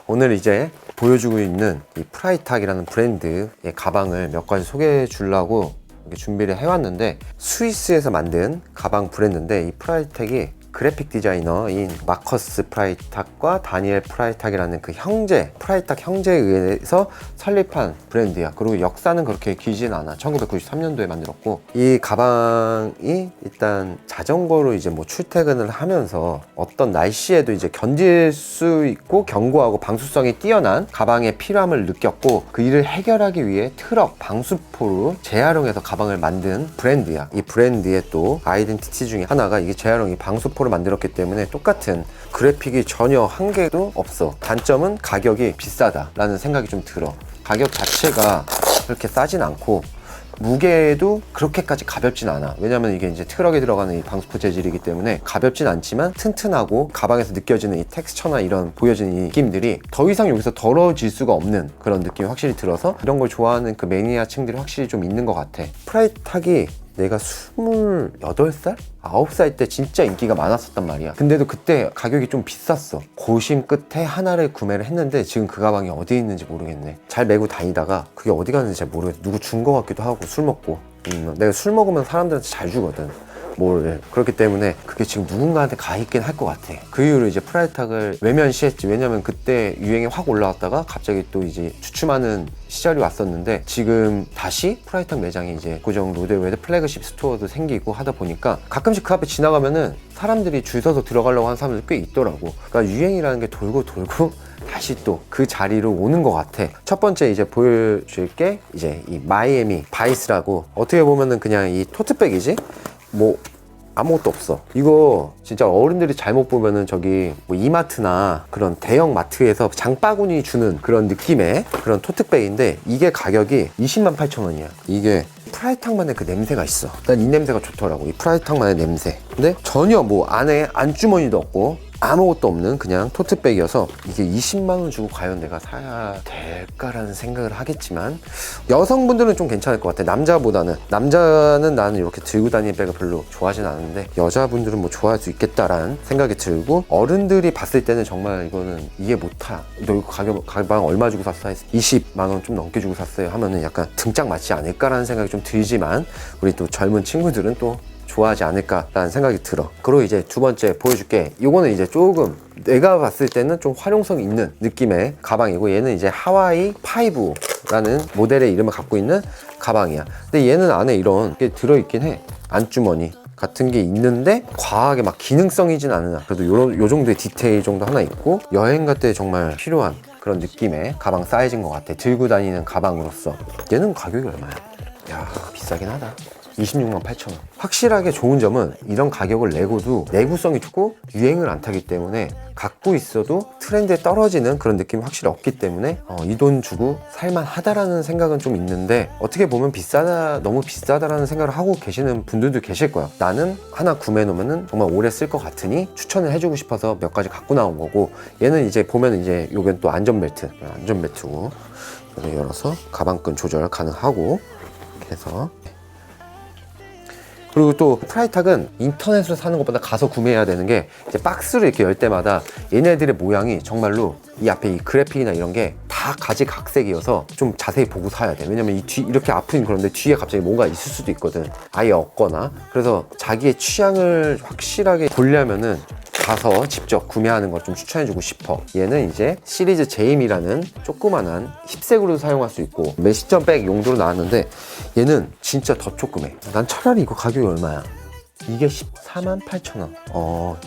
오늘 이제 보여주고 있는 이 프라이탁이라는 브랜드의 가방을 몇 가지 소개해 주려고 이렇게 준비를 해왔는데, 스위스에서 만든 가방 브랜드인데, 이 프라이탁이 그래픽 디자이너인 마커스 프라이탁과 다니엘 프라이탁이라는 그 형제, 프라이탁 형제에 의해서 설립한 브랜드야. 그리고 역사는 그렇게 길진 않아. 1993년도에 만들었고, 이 가방이 일단 자전거로 이제 뭐 출퇴근을 하면서 어떤 날씨에도 이제 견딜 수 있고 견고하고 방수성이 뛰어난 가방의 필요함을 느꼈고, 그 일을 해결하기 위해 트럭, 방수포로 재활용해서 가방을 만든 브랜드야. 이 브랜드의 또 아이덴티티 중에 하나가 이게 재활용이 방수포로 만들었기 때문에 똑같은 그래픽이 전혀 한계도 없어. 단점은 가격이 비싸다라는 생각이 좀 들어. 가격 자체가 그렇게 싸진 않고 무게도 그렇게까지 가볍진 않아. 왜냐면 이게 이제 트럭에 들어가는 이 방수포 재질이기 때문에 가볍진 않지만 튼튼하고 가방에서 느껴지는 이 텍스처나 이런 보여지는 이 느낌들이 더 이상 여기서 덜어질 수가 없는 그런 느낌이 확실히 들어서 이런 걸 좋아하는 그 매니아층들이 확실히 좀 있는 것 같아. 프라이탁이 내가 28살? 9살 때 진짜 인기가 많았었단 말이야. 근데도 그때 가격이 좀 비쌌어. 고심 끝에 하나를 구매를 했는데 지금 그 가방이 어디에 있는지 모르겠네. 잘 메고 다니다가 그게 어디 갔는지 잘 모르겠어. 누구 준 거 같기도 하고, 술 먹고. 내가 술 먹으면 사람들한테 잘 주거든. 뭘. 그렇기 때문에 그게 지금 누군가한테 가 있긴 할 것 같아. 그 이후로 이제 프라이탁을 외면시했지. 왜냐면 그때 유행이 확 올라왔다가 갑자기 또 이제 주춤하는 시절이 왔었는데, 지금 다시 프라이탁 매장이 이제 고정 로데오에도 플래그십 스토어도 생기고 하다 보니까 가끔씩 그 앞에 지나가면은 사람들이 줄 서서 들어가려고 하는 사람들이 꽤 있더라고. 그러니까 유행이라는 게 돌고 돌고 다시 또 그 자리로 오는 것 같아. 첫 번째 이제 보여줄 게 이제 이 마이애미 바이스라고, 어떻게 보면은 그냥 이 토트백이지? 뭐 아무것도 없어. 이거 진짜 어른들이 잘못 보면은 저기 뭐 이마트나 그런 대형 마트에서 장바구니 주는 그런 느낌의 그런 토트백인데, 이게 가격이 208,000원이야. 이게 프라이탁만의 그 냄새가 있어. 난 이 냄새가 좋더라고, 이 프라이탁만의 냄새. 근데 전혀 뭐 안에 안주머니도 없고 아무것도 없는 그냥 토트백이어서 이게 20만원 주고 과연 내가 사야 될까라는 생각을 하겠지만, 여성분들은 좀 괜찮을 것 같아. 남자는 나는 이렇게 들고 다니는 백을 별로 좋아하진 않는데, 여자분들은 뭐 좋아할 수 있겠다라는 생각이 들고, 어른들이 봤을 때는 정말 이거는 이해 못하. 너 이거 가방 얼마 주고 샀어? 20만원 좀 넘게 주고 샀어요 하면은 약간 등짝 맞지 않을까라는 생각이 좀 들지만, 우리 또 젊은 친구들은 또 좋아하지 않을까라는 생각이 들어. 그리고 이제 두 번째 보여줄게. 이거는 이제 조금 내가 봤을 때는 좀 활용성 있는 느낌의 가방이고, 얘는 이제 하와이 5라는 모델의 이름을 갖고 있는 가방이야. 근데 얘는 안에 이런 게 들어있긴 해. 안주머니 같은 게 있는데 과하게 막 기능성이진 않으나 그래도 요 정도의 디테일 정도 하나 있고, 여행 갈 때 정말 필요한 그런 느낌의 가방 사이즈인 것 같아. 들고 다니는 가방으로서. 얘는 가격이 얼마야? 야, 비싸긴 하다. 268,000원. 확실하게 좋은 점은 이런 가격을 내고도 내구성이 좋고 유행을 안 타기 때문에 갖고 있어도 트렌드에 떨어지는 그런 느낌이 확실히 없기 때문에 이 돈 주고 살만하다라는 생각은 좀 있는데, 어떻게 보면 너무 비싸다라는 생각을 하고 계시는 분들도 계실 거야. 나는 하나 구매해 놓으면 정말 오래 쓸 것 같으니 추천을 해주고 싶어서 몇 가지 갖고 나온 거고, 얘는 이제 보면 이제 요건 또 안전벨트고, 이걸 열어서 가방끈 조절 가능하고 이렇게 해서. 그리고 또 프라이탁은 인터넷으로 사는 것보다 가서 구매해야 되는 게, 이제 박스를 이렇게 열 때마다 얘네들의 모양이 정말로 이 앞에 이 그래픽이나 이런 게 다 가지각색이어서 좀 자세히 보고 사야 돼. 왜냐면 이렇게 앞은 그런데 뒤에 갑자기 뭔가 있을 수도 있거든. 아예 없거나. 그래서 자기의 취향을 확실하게 보려면은 가서 직접 구매하는 걸 좀 추천해주고 싶어. 얘는 이제 시리즈 제임이라는 조그만한 힙색으로 사용할 수 있고 메시점백 용도로 나왔는데, 얘는 진짜 더 조그매. 난 차라리 이거 가격이 얼마야? 이게 148,000원.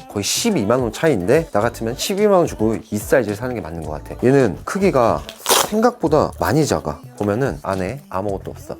거의 12만원 차이인데, 나 같으면 12만원 주고 이 사이즈를 사는 게 맞는 것 같아. 얘는 크기가 생각보다 많이 작아. 보면은 안에 아무것도 없어.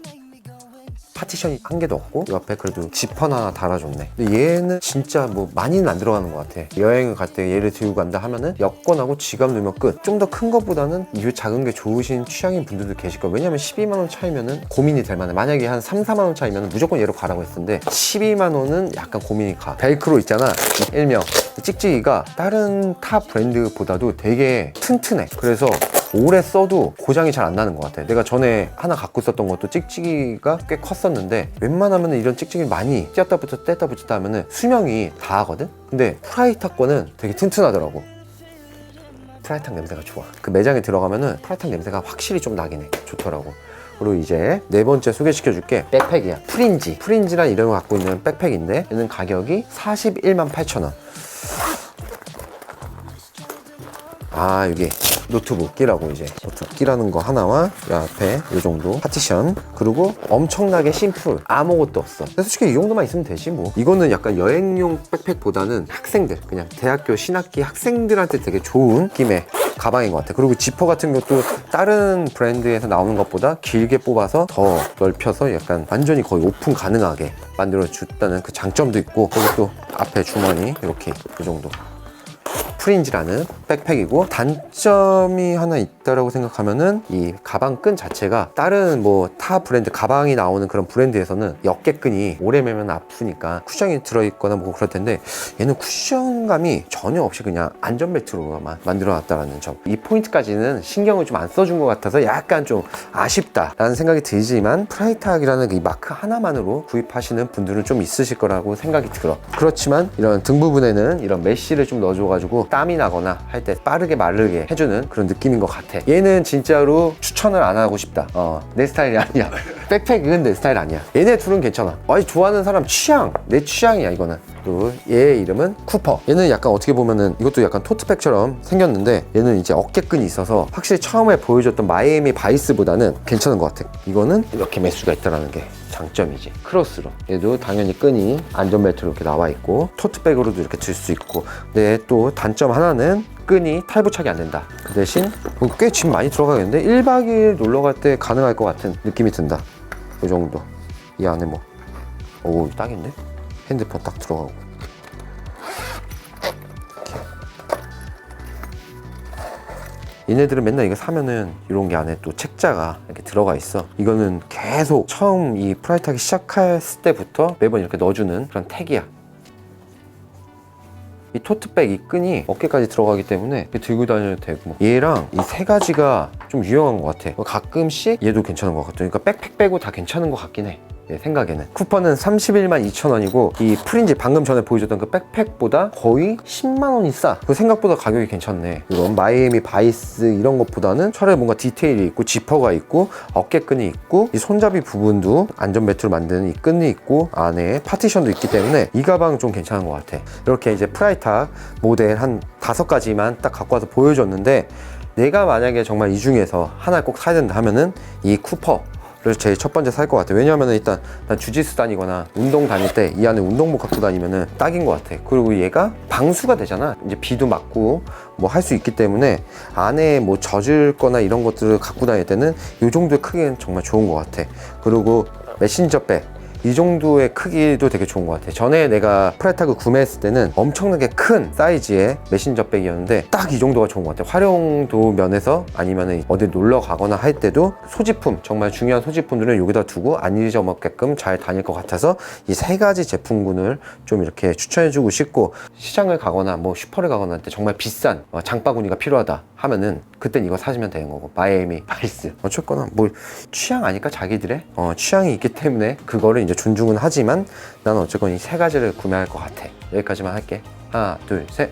파티션이 한 개도 없고, 옆에 그래도 지퍼 하나 달아줬네. 근데 얘는 진짜 뭐 많이는 안 들어가는 것 같아. 여행을 갈 때 얘를 들고 간다 하면은 여권하고 지갑 넣으면 끝. 좀 더 큰 것보다는 이 작은 게 좋으신 취향인 분들도 계실 거예요. 왜냐면 12만원 차이면은 고민이 될 만해. 만약에 한 3, 4만원 차이면은 무조건 얘로 가라고 했는데, 12만원은 약간 고민이 가. 벨크로 있잖아, 일명 찍찍이가 다른 타 브랜드보다도 되게 튼튼해. 그래서 오래 써도 고장이 잘 안 나는 것 같아. 내가 전에 하나 갖고 있었던 것도 찍찍이가 꽤 컸었는데, 웬만하면 이런 찍찍이 많이 띄었다 붙였다 뗐다 붙였다 하면은 수명이 다 하거든? 근데 프라이탁 거는 되게 튼튼하더라고. 프라이탁 냄새가 좋아. 그 매장에 들어가면은 프라이탁 냄새가 확실히 좀 나긴 해. 좋더라고. 그리고 이제 네 번째 소개시켜줄게. 백팩이야. 프린지란 이름을 갖고 있는 백팩인데 얘는 가격이 41만 8천 원. 아, 여기 노트북 끼라고, 이제 노트북 끼라는 거 하나와 이 앞에 이 정도 파티션, 그리고 엄청나게 심플, 아무것도 없어. 솔직히 이 정도만 있으면 되지 뭐. 이거는 약간 여행용 백팩보다는 학생들, 그냥 대학교 신학기 학생들한테 되게 좋은 느낌의 가방인 것 같아. 그리고 지퍼 같은 것도 다른 브랜드에서 나오는 것보다 길게 뽑아서 더 넓혀서 약간 완전히 거의 오픈 가능하게 만들어 줬다는 그 장점도 있고, 그리고 또 앞에 주머니 이렇게 이 정도. 프린지라는 백팩이고, 단점이 하나 있다라고 생각하면은 이 가방 끈 자체가 다른 뭐 타 브랜드 가방이 나오는 그런 브랜드에서는 어깨끈이 오래 매면 아프니까 쿠션이 들어있거나 뭐 그럴 텐데, 얘는 쿠션감이 전혀 없이 그냥 안전벨트로만 만들어 놨다라는 점. 이 포인트까지는 신경을 좀 안 써준 것 같아서 약간 좀 아쉽다라는 생각이 들지만, 프라이탁이라는 이 마크 하나만으로 구입하시는 분들은 좀 있으실 거라고 생각이 들어. 그렇지만 이런 등 부분에는 이런 메쉬를 좀 넣어줘가지고 땀이 나거나 할 때 빠르게 마르게 해주는 그런 느낌인 것 같아. 얘는 진짜로 추천을 안 하고 싶다. 내 스타일이 아니야. 백팩은 내 스타일 아니야. 얘네 둘은 괜찮아. 아니, 좋아하는 사람 취향, 내 취향이야 이거는. 그리고 얘의 이름은 쿠퍼. 얘는 약간 어떻게 보면은 이것도 약간 토트백처럼 생겼는데, 얘는 이제 어깨끈이 있어서 확실히 처음에 보여줬던 마이애미 바이스보다는 괜찮은 것 같아. 이거는 이렇게 매수가 있다는 게 장점이지. 크로스로. 얘도 당연히 끈이 안전벨트로 이렇게 나와 있고, 토트백으로도 이렇게 들 수 있고. 근데 또 단점 하나는 끈이 탈부착이 안 된다. 그 대신 꽤 짐 많이 들어가겠는데 1박 2일 놀러 갈 때 가능할 것 같은 느낌이 든다. 이 정도. 이 안에 뭐, 오, 딱인데? 핸드폰 딱 들어가고. 얘네들은 맨날 이거 사면은 이런 게 안에 또 책자가 이렇게 들어가 있어. 이거는 계속 처음 이 프라이탁이 시작했을 때부터 매번 이렇게 넣어주는 그런 택이야. 이 토트백 이 끈이 어깨까지 들어가기 때문에 들고 다녀도 되고, 얘랑 이 세 가지가 좀 유용한 것 같아. 가끔씩 얘도 괜찮은 것 같아. 그러니까 백팩 빼고 다 괜찮은 것 같긴 해. 내 생각에는. 쿠퍼는 31만 2천 원이고, 이 프린지 방금 전에 보여줬던 그 백팩보다 거의 10만 원이 싸. 그 생각보다 가격이 괜찮네. 이건 마이애미 바이스 이런 것보다는 차라리 뭔가 디테일이 있고, 지퍼가 있고, 어깨끈이 있고, 이 손잡이 부분도 안전벨트로 만드는 이 끈이 있고, 안에 파티션도 있기 때문에 이 가방 좀 괜찮은 것 같아. 이렇게 이제 프라이탁 모델 한 5가지만 딱 갖고 와서 보여줬는데, 내가 만약에 정말 이 중에서 하나 꼭 사야 된다 하면은 이 쿠퍼 를 제일 첫 번째 살 것 같아. 왜냐하면 일단 난 주짓수 다니거나 운동 다닐 때 이 안에 운동복 갖고 다니면은 딱인 것 같아. 그리고 얘가 방수가 되잖아. 이제 비도 맞고 뭐 할 수 있기 때문에 안에 뭐 젖을 거나 이런 것들을 갖고 다닐 때는 이 정도의 크기는 정말 좋은 것 같아. 그리고 메신저백 이 정도의 크기도 되게 좋은 것 같아. 전에 내가 프라이탁을 구매했을 때는 엄청나게 큰 사이즈의 메신저백이었는데 딱 이 정도가 좋은 것 같아. 활용도 면에서, 아니면 어디 놀러 가거나 할 때도 소지품, 정말 중요한 소지품들은 여기다 두고 안 잊어먹게끔 잘 다닐 것 같아서 이 세 가지 제품군을 좀 이렇게 추천해주고 싶고, 시장을 가거나 뭐 슈퍼를 가거나 할 때 정말 비싼 장바구니가 필요하다 하면은 그땐 이거 사시면 되는 거고. 마이애미 바이스. 어쨌거나 뭐 취향 아니까 자기들의 취향이 있기 때문에 그거를 이제 존중은 하지만, 나는 어쨌건 이 세 가지를 구매할 것 같아. 여기까지만 할게. 하나, 둘, 셋.